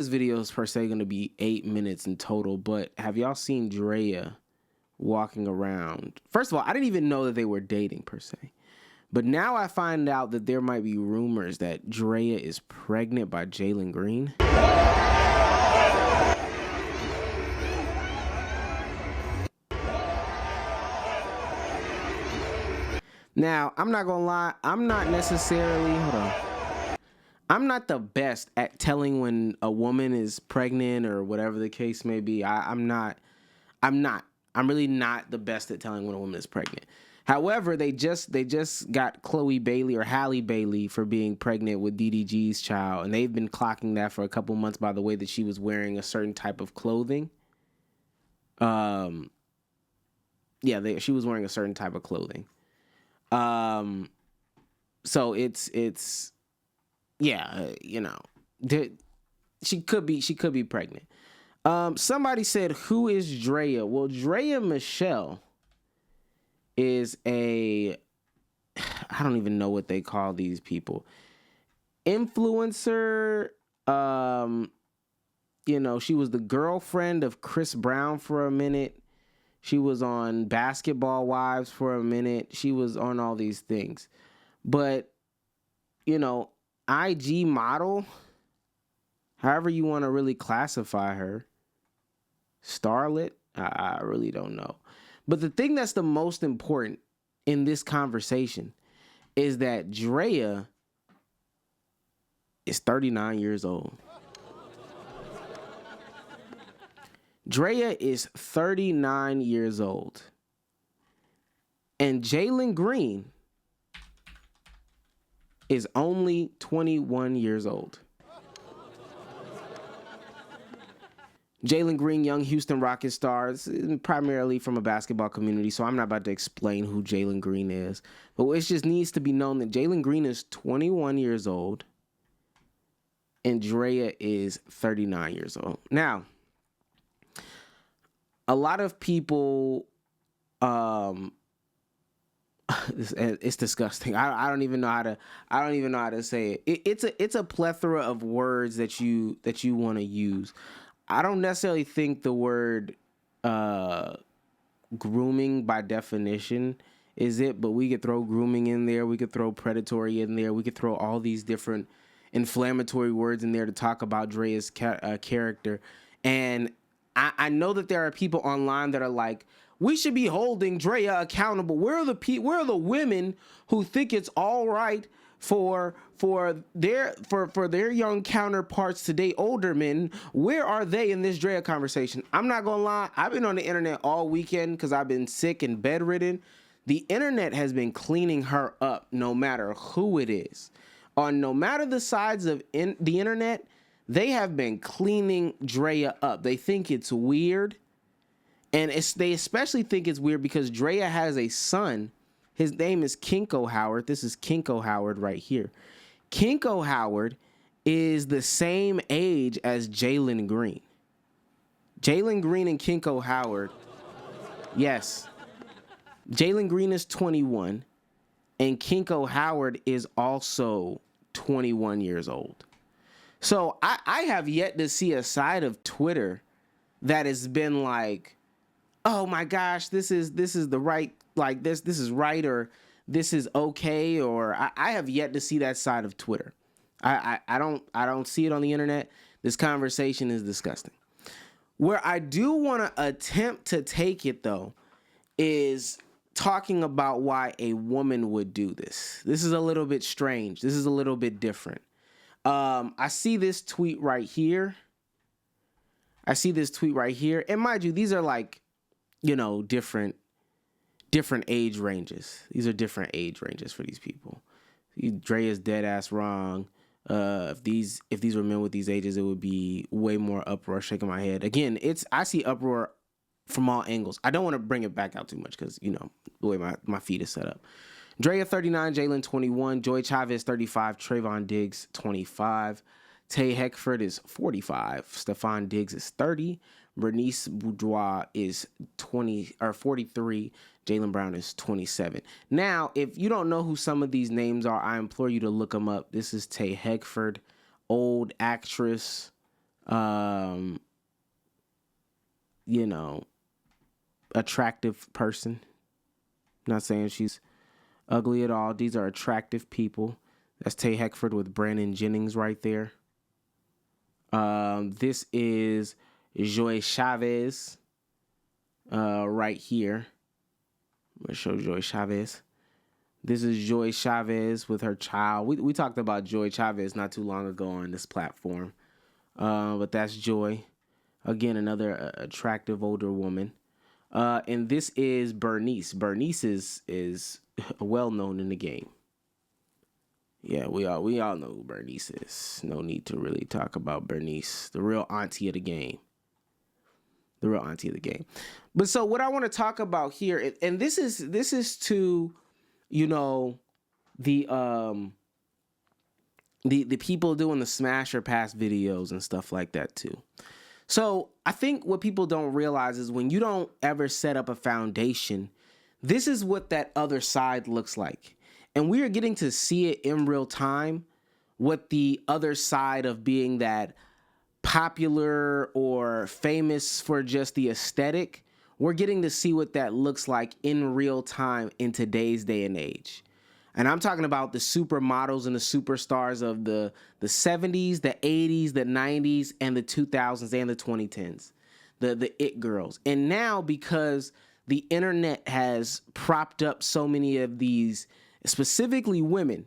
This video is per se going to be 8 minutes in total, but have y'all seen Draya walking around? First of all, I didn't even know that they were dating per se. But now I find out that there might be rumors that Draya is pregnant by Jalen Green. Now, I'm not gonna lie, I'm not the best at telling when a woman is pregnant or whatever the case may be. I'm really not the best at telling when a woman is pregnant. However, they just got Chloe Bailey or Halle Bailey for being pregnant with DDG's child, and they've been clocking that for a couple months by the way that she was wearing a certain type of clothing. She was wearing a certain type of clothing. So it's she could be pregnant. Somebody said, who is Draya? Well, Draya Michelle is I don't even know what they call these people. Influencer. She was the girlfriend of Chris Brown for a minute. She was on Basketball Wives for a minute. She was on all these things. But, IG model, however you want to really classify her, starlet, I really don't know. But the thing that's the most important in this conversation is that Draya is 39 years old. Draya is 39 years old. And Jalen Green is only 21 years old. Jalen Green, young Houston Rockets star, primarily from a basketball community, so I'm not about to explain who Jalen Green is. But it just needs to be known that Jalen Green is 21 years old and Draya is 39 years old. Now, a lot of people, it's disgusting. I don't even know how to say it. It's a plethora of words that you want to use. I don't necessarily think the word grooming by definition is it, but we could throw grooming in there. We could throw predatory in there. We could throw all these different inflammatory words in there to talk about Draya's character. And I know that there are people online that are like, we should be holding Draya accountable. Where are the women who think it's all right for their young counterparts to date older men? Where are they in this Draya conversation? I'm not gonna lie, I've been on the internet all weekend because I've been sick and bedridden. The internet has been cleaning her up, no matter who it is. No matter the sides of the internet, they have been cleaning Draya up. They think it's weird. And they especially think it's weird because Draya has a son. His name is Kinko Howard. This is Kinko Howard right here. Kinko Howard is the same age as Jalen Green. Jalen Green and Kinko Howard. Yes. Jalen Green is 21. And Kinko Howard is also 21 years old. So I have yet to see a side of Twitter that has been like, oh my gosh, this is the right, like this is right, or this is okay, or I have yet to see that side of Twitter. I don't see it on the internet. This conversation is disgusting. Where I do want to attempt to take it though is talking about why a woman would do this. This is a little bit strange. This is a little bit different. I see this tweet right here. And mind you, these are like, different age ranges. These are different age ranges for these people. Dre is dead ass wrong. If these were men with these ages, it would be way more uproar. Shaking my head. Again, I see uproar from all angles. I don't want to bring it back out too much because, the way my feed is set up. Draya 39, Jalen 21, Joy Chavez 35, Trayvon Diggs 25, Tay Heckford is 45, Stephon Diggs is 30, Bernice Boudoir is 43, Jaylen Brown is 27. Now, if you don't know who some of these names are, I implore you to look them up. This is Tay Heckford, old actress, um, you know, attractive person. Not saying she's ugly at all. These are attractive people. That's Tay Heckford with Brandon Jennings right there. This is Joy Chavez right here. I'm going to show Joy Chavez. This is Joy Chavez with her child. We talked about Joy Chavez not too long ago on this platform. But that's Joy. Again, another attractive older woman. And this is Bernice. Bernice is well known in the game. Yeah, we all know who Bernice is. No need to really talk about Bernice, the real auntie of the game. The real auntie of the game. But so what I want to talk about here, and this is to, you know, the people doing the smash or pass videos and stuff like that too. So I think what people don't realize is when you don't ever set up a foundation, this is what that other side looks like. And we are getting to see it in real time, what the other side of being that popular or famous for just the aesthetic, we're getting to see what that looks like in real time in today's day and age. And I'm talking about the supermodels and the superstars of the 70s, the 80s, the 90s, and the 2000s and the 2010s, the it girls. And now because the internet has propped up so many of these, specifically women,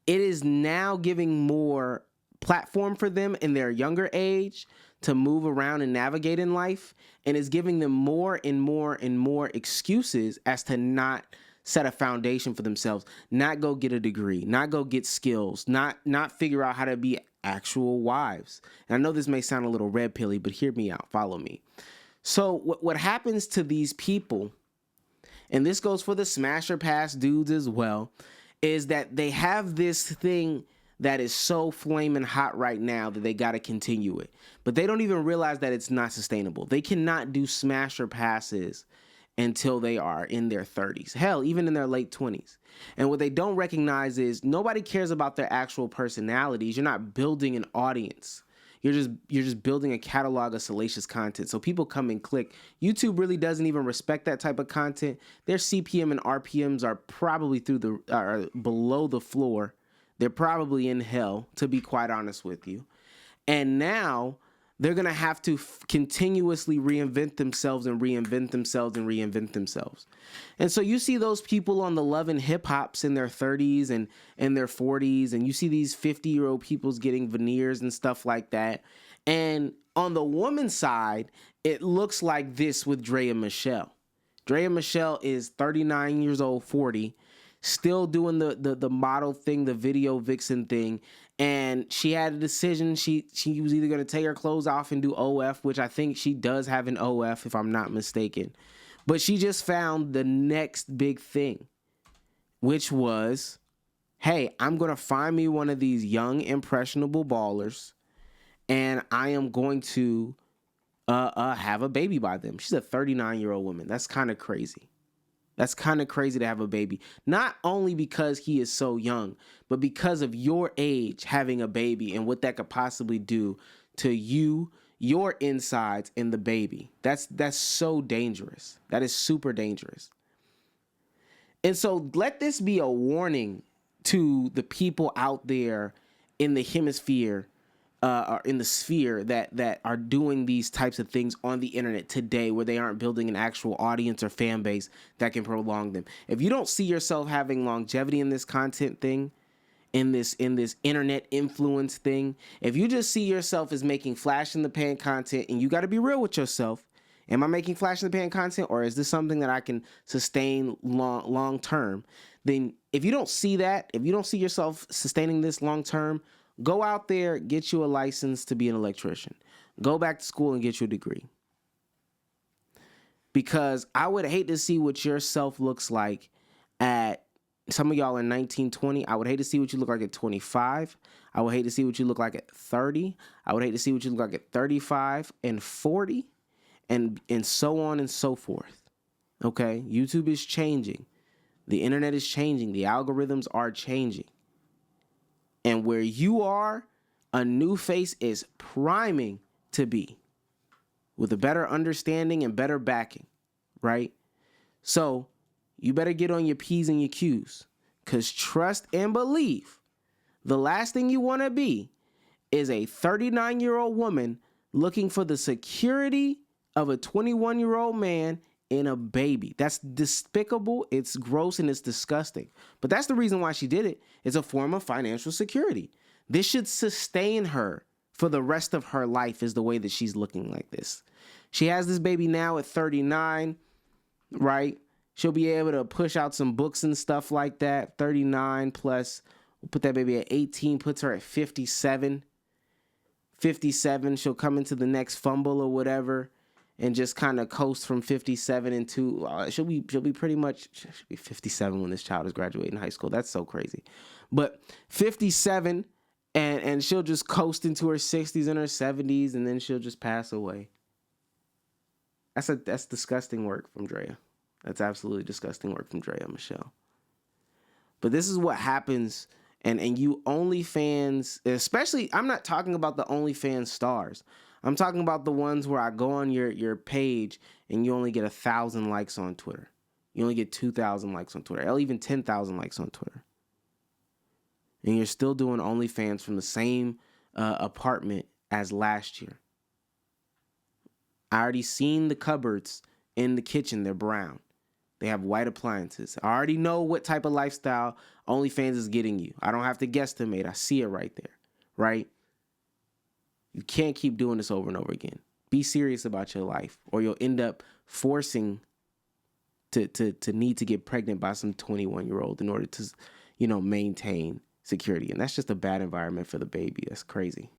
it is now giving more platform for them in their younger age to move around and navigate in life, and is giving them more and more and more excuses as to not set a foundation for themselves, not go get a degree, not go get skills, not figure out how to be actual wives. And I know this may sound a little red pilly, but hear me out, follow me. So what happens to these people, and this goes for the smasher pass dudes as well, is that they have this thing that is so flaming hot right now that they got to continue it. But they don't even realize that it's not sustainable. They cannot do smasher passes until they are in their 30s. Hell, even in their late 20s. And what they don't recognize is nobody cares about their actual personalities. You're not building an audience. You're just building a catalog of salacious content. So people come and click. YouTube really doesn't even respect that type of content. Their CPM and RPMs are probably below the floor. They're probably in hell, to be quite honest with you. And now they're going to have to continuously reinvent themselves and reinvent themselves and reinvent themselves. And so you see those people on the Love and Hip Hops in their 30s and in their 40s, and you see these 50-year-old peoples getting veneers and stuff like that. And on the woman's side, it looks like this with Draya Michelle. Draya Michelle is 39 years old, 40, still doing the model thing, the video vixen thing. And she had a decision. She was either going to take her clothes off and do OF, which I think she does have an OF, if I'm not mistaken. But she just found the next big thing, which was, hey, I'm going to find me one of these young, impressionable ballers, and I am going to have a baby by them. She's a 39-year-old woman. That's kind of crazy. That's kind of crazy to have a baby. Not only because he is so young, but because of your age having a baby and what that could possibly do to you, your insides, and the baby. That's so dangerous. That is super dangerous. And so let this be a warning to the people out there in the hemisphere, or in the sphere that are doing these types of things on the internet today, where they aren't building an actual audience or fan base that can prolong them. If you don't see yourself having longevity in this content thing, in this internet influence thing, if you just see yourself as making flash in the pan content, and you got to be real with yourself, am I making flash in the pan content, or is this something that I can sustain long term? Then if you don't see that, if you don't see yourself sustaining this long term, go out there, get you a license to be an electrician. Go back to school and get you a degree. Because I would hate to see what your self looks like at, some of y'all are 19, 20. I would hate to see what you look like at 25. I would hate to see what you look like at 30. I would hate to see what you look like at 35 and 40 and so on and so forth. Okay? YouTube is changing. The internet is changing. The algorithms are changing. And where you are, a new face is priming to be, with a better understanding and better backing, right? So you better get on your P's and your Q's, because trust and believe, the last thing you want to be is a 39-year-old woman looking for the security of a 21-year-old man and a baby. That's despicable, it's gross, and it's disgusting. But that's the reason why she did it. It's a form of financial security. This should sustain her for the rest of her life, is the way that she's looking like this. She has this baby now at 39, right? She'll be able to push out some books and stuff like that. 39 plus, we'll put that baby at 18, puts her at 57. 57, she'll come into the next fumble or whatever and just kind of coast from 57 into, she'll be pretty much, she'll be 57 when this child is graduating high school. That's so crazy. But 57, and she'll just coast into her 60s and her 70s, and then she'll just pass away. That's disgusting work from Draya. That's absolutely disgusting work from Draya, Michelle. But this is what happens, and you OnlyFans, especially, I'm not talking about the OnlyFans stars. I'm talking about the ones where I go on your page and you only get 1,000 likes on Twitter. You only get 2,000 likes on Twitter, or even 10,000 likes on Twitter. And you're still doing OnlyFans from the same apartment as last year. I already seen the cupboards in the kitchen. They're brown. They have white appliances. I already know what type of lifestyle OnlyFans is getting you. I don't have to guesstimate. I see it right there, right? You can't keep doing this over and over again. Be serious about your life, or you'll end up forcing to need to get pregnant by some 21-year-old in order to, maintain security. And that's just a bad environment for the baby. That's crazy.